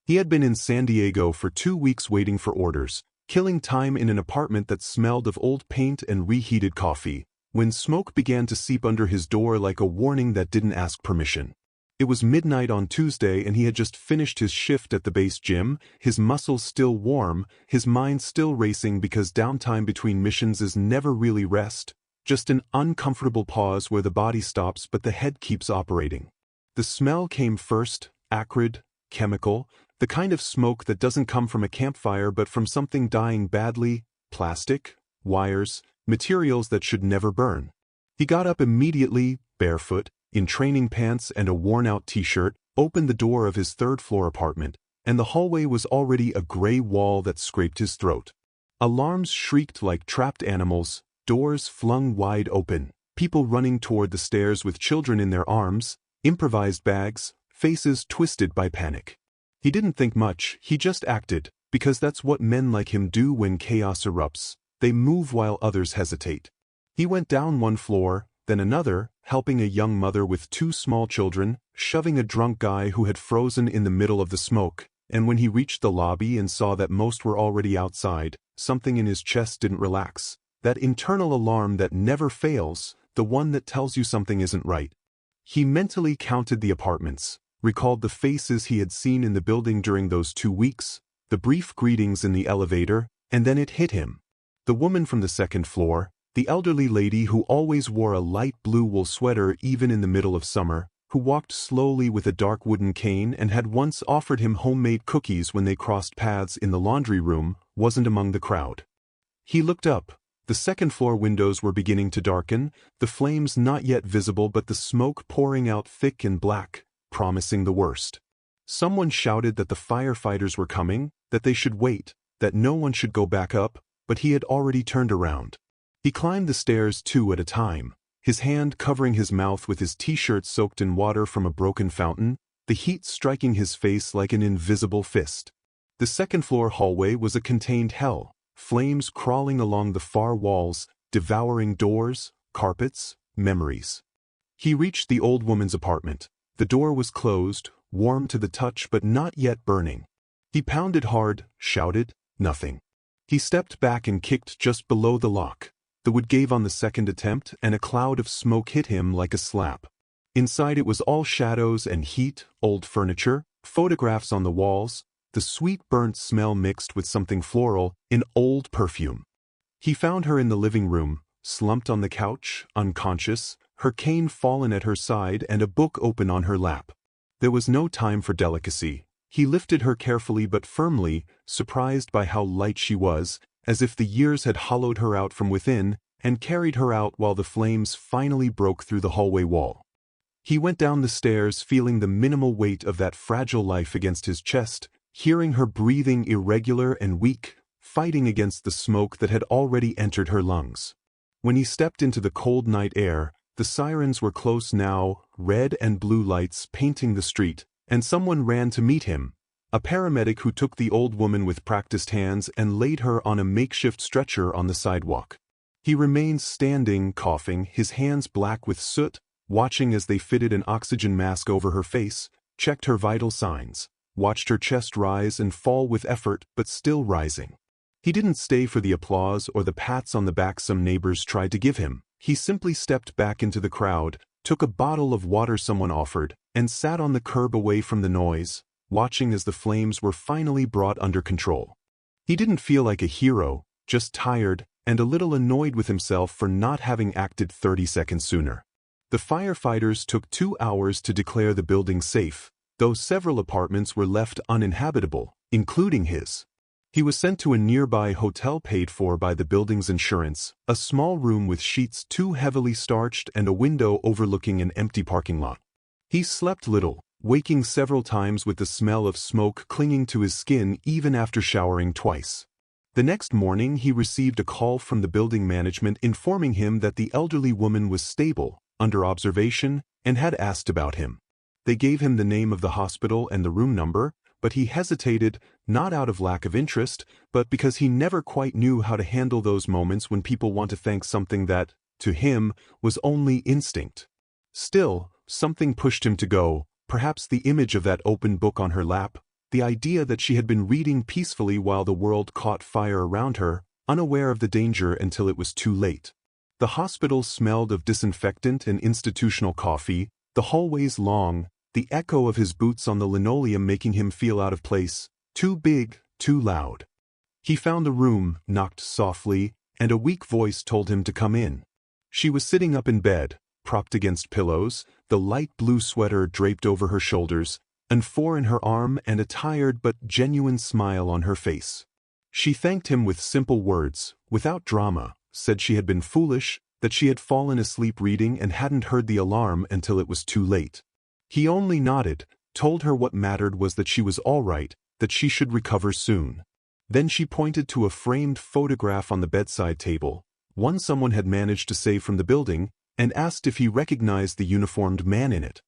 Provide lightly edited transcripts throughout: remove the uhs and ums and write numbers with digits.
He had been in San Diego for 2 weeks waiting for orders, killing time in an apartment that smelled of old paint and reheated coffee, when smoke began to seep under his door like a warning that didn't ask permission. It was midnight on Tuesday and he had just finished his shift at the base gym, his muscles still warm, his mind still racing because downtime between missions is never really rest, just an uncomfortable pause where the body stops but the head keeps operating. The smell came first, acrid, chemical, the kind of smoke that doesn't come from a campfire but from something dying badly, plastic, wires, materials that should never burn. He got up immediately, barefoot, in training pants and a worn-out t-shirt, opened the door of his third-floor apartment, and the hallway was already a gray wall that scraped his throat. Alarms shrieked like trapped animals, doors flung wide open, people running toward the stairs with children in their arms, improvised bags, faces twisted by panic. He didn't think much, he just acted, because that's what men like him do when chaos erupts. They move while others hesitate. He went down one floor, then another, helping a young mother with 2 small children, shoving a drunk guy who had frozen in the middle of the smoke, and when he reached the lobby and saw that most were already outside, something in his chest didn't relax. That internal alarm that never fails, the one that tells you something isn't right. He mentally counted the apartments, recalled the faces he had seen in the building during those 2 weeks, the brief greetings in the elevator, and then it hit him. The woman from the second floor, the elderly lady who always wore a light blue wool sweater even in the middle of summer, who walked slowly with a dark wooden cane and had once offered him homemade cookies when they crossed paths in the laundry room, wasn't among the crowd. He looked up. The second-floor windows were beginning to darken, the flames not yet visible but the smoke pouring out thick and black, promising the worst. Someone shouted that the firefighters were coming, that they should wait, that no one should go back up, but he had already turned around. He climbed the stairs 2 at a time, his hand covering his mouth with his t-shirt soaked in water from a broken fountain, the heat striking his face like an invisible fist. The second-floor hallway was a contained hell, flames crawling along the far walls, devouring doors, carpets, memories. He reached the old woman's apartment. The door was closed, warm to the touch but not yet burning. He pounded hard, shouted, nothing. He stepped back and kicked just below the lock. The wood gave on the second attempt and a cloud of smoke hit him like a slap. Inside it was all shadows and heat, old furniture, photographs on the walls, the sweet burnt smell mixed with something floral, an old perfume. He found her in the living room, slumped on the couch, unconscious, her cane fallen at her side and a book open on her lap. There was no time for delicacy. He lifted her carefully but firmly, surprised by how light she was, as if the years had hollowed her out from within, and carried her out while the flames finally broke through the hallway wall. He went down the stairs feeling the minimal weight of that fragile life against his chest, hearing her breathing irregular and weak, fighting against the smoke that had already entered her lungs. When he stepped into the cold night air, the sirens were close now, red and blue lights painting the street, and someone ran to meet him, a paramedic who took the old woman with practiced hands and laid her on a makeshift stretcher on the sidewalk. He remained standing, coughing, his hands black with soot, watching as they fitted an oxygen mask over her face, checked her vital signs, watched her chest rise and fall with effort but still rising. He didn't stay for the applause or the pats on the back some neighbors tried to give him. He simply stepped back into the crowd, took a bottle of water someone offered, and sat on the curb away from the noise, watching as the flames were finally brought under control. He didn't feel like a hero, just tired and a little annoyed with himself for not having acted 30 seconds sooner. The firefighters took 2 hours to declare the building safe, though several apartments were left uninhabitable, including his. He was sent to a nearby hotel paid for by the building's insurance, a small room with sheets too heavily starched and a window overlooking an empty parking lot. He slept little, waking several times with the smell of smoke clinging to his skin even after showering twice. The next morning he received a call from the building management informing him that the elderly woman was stable, under observation, and had asked about him. They gave him the name of the hospital and the room number, but he hesitated, not out of lack of interest, but because he never quite knew how to handle those moments when people want to thank something that, to him, was only instinct. Still, something pushed him to go, perhaps the image of that open book on her lap, the idea that she had been reading peacefully while the world caught fire around her, unaware of the danger until it was too late. The hospital smelled of disinfectant and institutional coffee, the hallways long, the echo of his boots on the linoleum making him feel out of place, too big, too loud. He found the room, knocked softly, and a weak voice told him to come in. She was sitting up in bed, propped against pillows, the light blue sweater draped over her shoulders, an $4 in her arm and a tired but genuine smile on her face. She thanked him with simple words, without drama, said she had been foolish, that she had fallen asleep reading and hadn't heard the alarm until it was too late. He only nodded, told her what mattered was that she was all right, that she should recover soon. Then she pointed to a framed photograph on the bedside table, one someone had managed to save from the building, and asked if he recognized the uniformed man in it.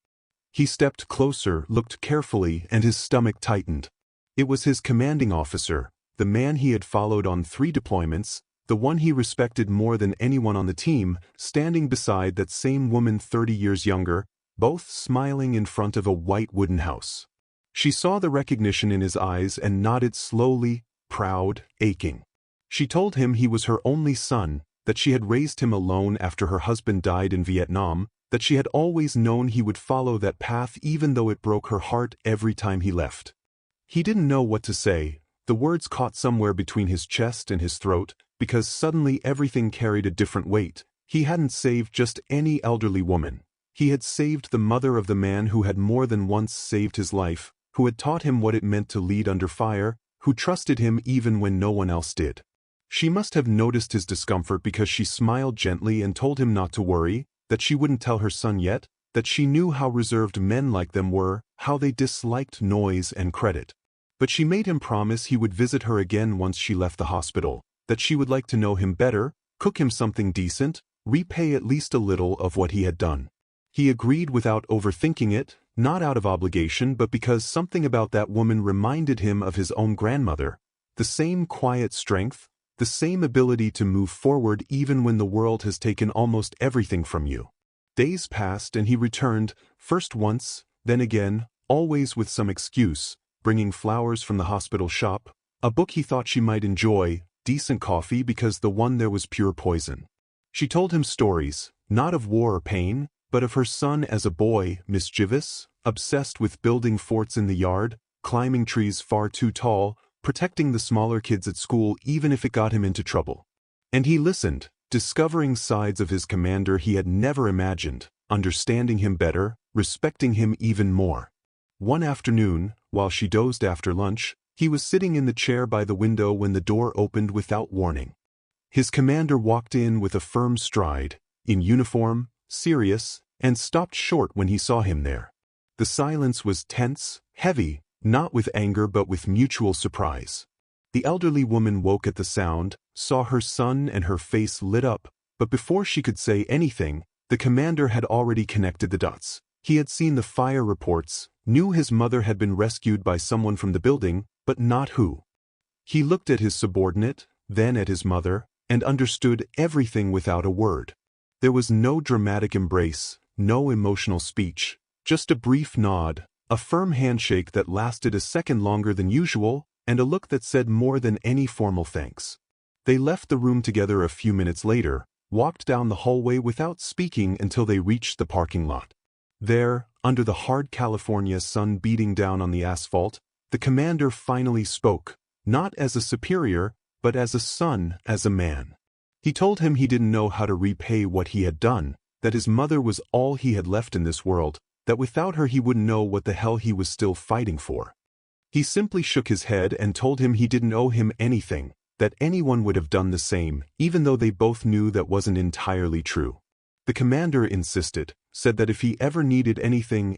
He stepped closer, looked carefully, and his stomach tightened. It was his commanding officer, the man he had followed on 3 deployments, the one he respected more than anyone on the team, standing beside that same woman 30 years younger, both smiling in front of a white wooden house. She saw the recognition in his eyes and nodded slowly, proud, aching. She told him he was her only son, that she had raised him alone after her husband died in Vietnam, that she had always known he would follow that path even though it broke her heart every time he left. He didn't know what to say, the words caught somewhere between his chest and his throat, because suddenly everything carried a different weight. He hadn't saved just any elderly woman. He had saved the mother of the man who had more than once saved his life, who had taught him what it meant to lead under fire, who trusted him even when no one else did. She must have noticed his discomfort because she smiled gently and told him not to worry, that she wouldn't tell her son yet, that she knew how reserved men like them were, how they disliked noise and credit. But she made him promise he would visit her again once she left the hospital, that she would like to know him better, cook him something decent, repay at least a little of what he had done. He agreed without overthinking it, not out of obligation but because something about that woman reminded him of his own grandmother, the same quiet strength, the same ability to move forward even when the world has taken almost everything from you. Days passed and he returned, first once, then again, always with some excuse, bringing flowers from the hospital shop, a book he thought she might enjoy, decent coffee because the one there was pure poison. She told him stories, not of war or pain, but of her son as a boy, mischievous, obsessed with building forts in the yard, climbing trees far too tall, protecting the smaller kids at school even if it got him into trouble. And he listened, discovering sides of his commander he had never imagined, understanding him better, respecting him even more. One afternoon, while she dozed after lunch, he was sitting in the chair by the window when the door opened without warning. His commander walked in with a firm stride, in uniform, serious, and stopped short when he saw him there. The silence was tense, heavy, not with anger but with mutual surprise. The elderly woman woke at the sound, saw her son and her face lit up, but before she could say anything, the commander had already connected the dots. He had seen the fire reports, knew his mother had been rescued by someone from the building, but not who. He looked at his subordinate, then at his mother, and understood everything without a word. There was no dramatic embrace, no emotional speech, just a brief nod, a firm handshake that lasted a second longer than usual, and a look that said more than any formal thanks. They left the room together a few minutes later, walked down the hallway without speaking until they reached the parking lot. There, under the hard California sun beating down on the asphalt, the commander finally spoke, not as a superior, but as a son, as a man. He told him he didn't know how to repay what he had done, that his mother was all he had left in this world, that without her he wouldn't know what the hell he was still fighting for. He simply shook his head and told him he didn't owe him anything, that anyone would have done the same, even though they both knew that wasn't entirely true. The commander insisted, said that if he ever needed anything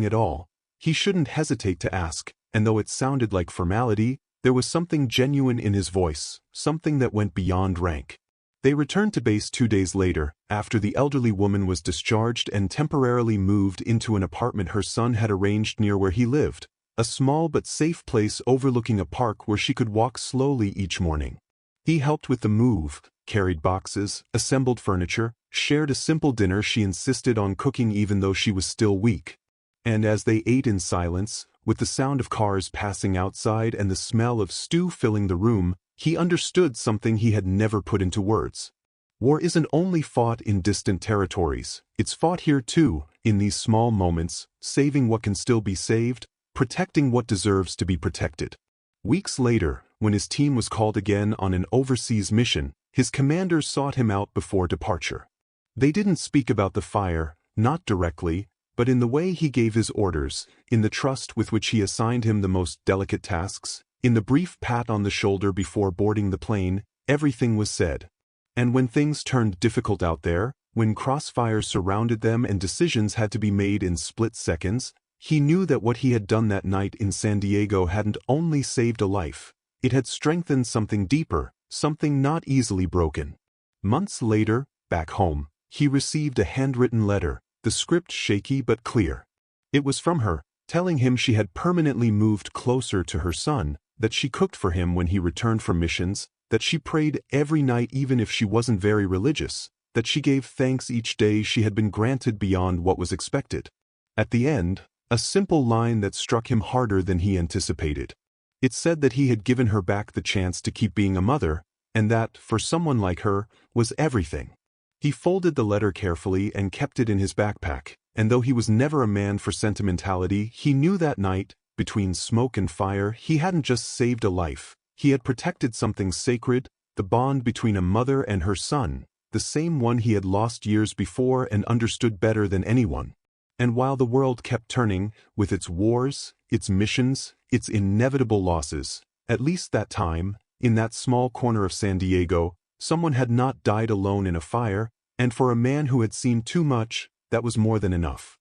at all, he shouldn't hesitate to ask, and though it sounded like formality, there was something genuine in his voice, something that went beyond rank. They returned to base 2 days later, after the elderly woman was discharged and temporarily moved into an apartment her son had arranged near where he lived, a small but safe place overlooking a park where she could walk slowly each morning. He helped with the move, carried boxes, assembled furniture, shared a simple dinner she insisted on cooking even though she was still weak. And as they ate in silence, with the sound of cars passing outside and the smell of stew filling the room, he understood something he had never put into words. War isn't only fought in distant territories, it's fought here too, in these small moments, saving what can still be saved, protecting what deserves to be protected. Weeks later, when his team was called again on an overseas mission, his commanders sought him out before departure. They didn't speak about the fire, not directly, but in the way he gave his orders, in the trust with which he assigned him the most delicate tasks, in the brief pat on the shoulder before boarding the plane, everything was said. And when things turned difficult out there, when crossfires surrounded them and decisions had to be made in split seconds, he knew that what he had done that night in San Diego hadn't only saved a life, it had strengthened something deeper, something not easily broken. Months later, back home, he received a handwritten letter, the script shaky but clear. It was from her, telling him she had permanently moved closer to her son, that she cooked for him when he returned from missions, that she prayed every night even if she wasn't very religious, that she gave thanks each day she had been granted beyond what was expected. At the end, a simple line that struck him harder than he anticipated. It said that he had given her back the chance to keep being a mother, and that, for someone like her, was everything. He folded the letter carefully and kept it in his backpack, and though he was never a man for sentimentality, he knew that night, between smoke and fire, he hadn't just saved a life. He had protected something sacred, the bond between a mother and her son, the same one he had lost years before and understood better than anyone. And while the world kept turning, with its wars, its missions, its inevitable losses, at least that time, in that small corner of San Diego, someone had not died alone in a fire, and for a man who had seen too much, that was more than enough.